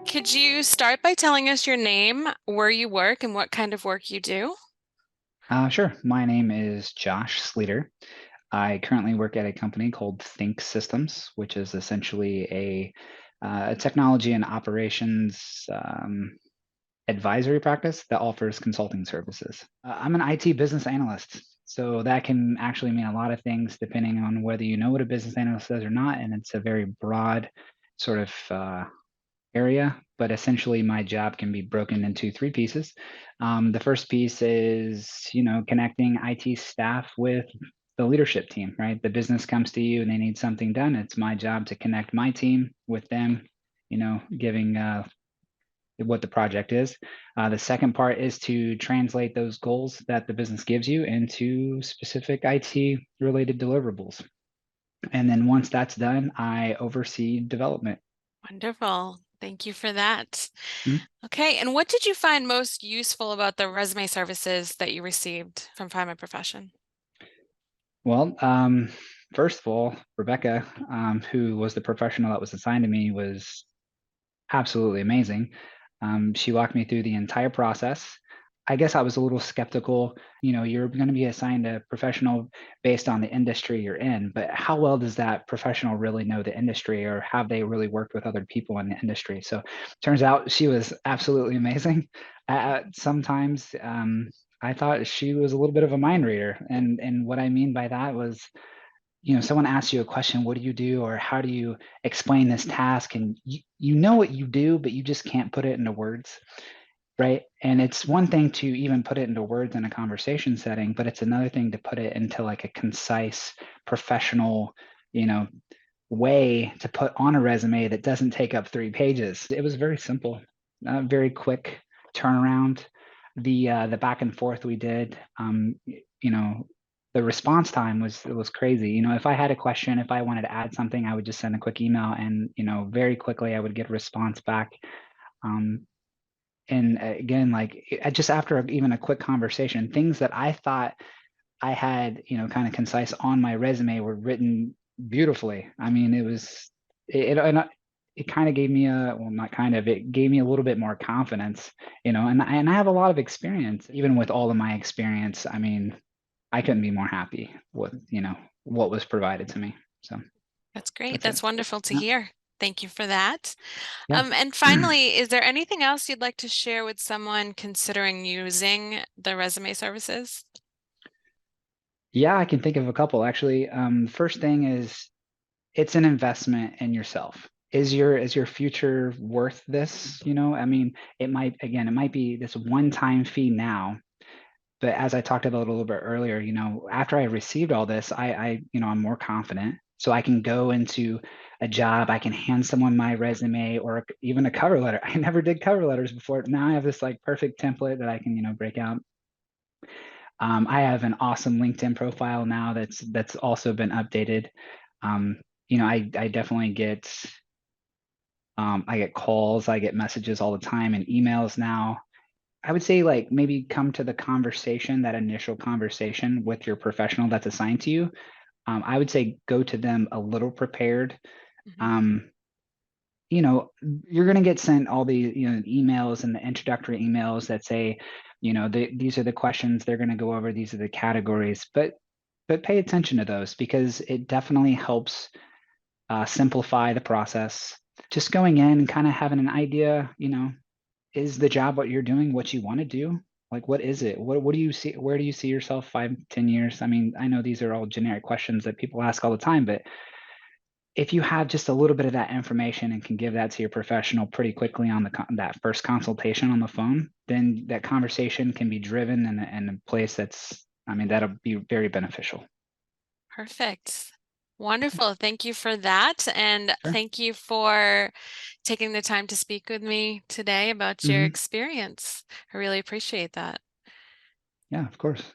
Could you start by telling us your name, where you work, and what kind of work you do? Sure. My name is Josh Schleter. I currently work at a company called Think Systems, which is essentially a technology and operations advisory practice that offers consulting services. I'm an IT business analyst, so that can actually mean a lot of things depending on whether you know what a business analyst does or not, and it's a very broad sort of area, but essentially my job can be broken into three pieces. The first piece is, connecting IT staff with the leadership team, right? The business comes to you and they need something done. It's my job to connect my team with them, giving what the project is. The second part is to translate those goals that the business gives you into specific IT related deliverables. And then once that's done, I oversee development. Wonderful. Thank you for that. Mhm. Okay, and what did you find most useful about the resume services that you received from Find My Profession? Well, first of all, Rebecca, who was the professional that was assigned to me, was absolutely amazing. She walked me through the entire process. I guess I was a little skeptical. You're going to be assigned a professional based on the industry you're in, but how well does that professional really know the industry, or have they really worked with other people in the industry? So, turns out she was absolutely amazing. Sometimes I thought she was a little bit of a mind reader, and what I mean by that was, someone asks you a question, what do you do, or how do you explain this task, and you know what you do, but you just can't put it into words, right? And it's one thing to even put it into words in a conversation setting, but it's another thing to put it into like a concise, professional, you know, way to put on a resume that doesn't take up 3 pages. It was very simple, very quick turnaround. The back and forth we did, you know, the response time was crazy. If I had a question, if I wanted to add something, I would just send a quick email, and very quickly I would get a response back. Um, and again, like just after even a quick conversation, things that I thought I had, kind of concise on my resume were written beautifully. I mean, it kind of gave me well, not kind of, it gave me a little bit more confidence, and I have a lot of experience. Even with all of my experience, I mean, I couldn't be more happy with, what was provided to me. So That's great. that's it. That's wonderful to Yeah. hear. Thank you for that. Yeah. And finally, is there anything else you'd like to share with someone considering using the resume services? Yeah, I can think of a couple actually. First thing is, it's an investment in yourself. Is your future worth this? I mean, it might be this one-time fee now, but as I talked about a little bit earlier, after I received all this, I'm more confident. So I can go into a job, I can hand someone my resume or even a cover letter. I never did cover letters before. Now I have this like perfect template that I can, break out. I have an awesome LinkedIn profile now that's also been updated. I definitely get I get calls, I get messages all the time and emails now. I would say like maybe come to the conversation, that initial conversation with your professional that's assigned to you. I would say go to them a little prepared. Mhm. Um, you're going to get sent all the emails and the introductory emails that say, these are the questions they're going to go over. These are the categories, but pay attention to those because it definitely helps simplify the process. Just going in and kind of having an idea, is the job what you're doing what you want to do? Like, what is it? What do you see? Where do you see yourself 5, 10 years? I mean, I know these are all generic questions that people ask all the time, but if you have just a little bit of that information and can give that to your professional pretty quickly on that first consultation on the phone, then that conversation can be driven in a place that's, I mean, that'll be very beneficial. Perfect. Wonderful. Thank you for that. And Sure. thank you for taking the time to speak with me today about your Hmm. experience. I really appreciate that. Yeah, of course.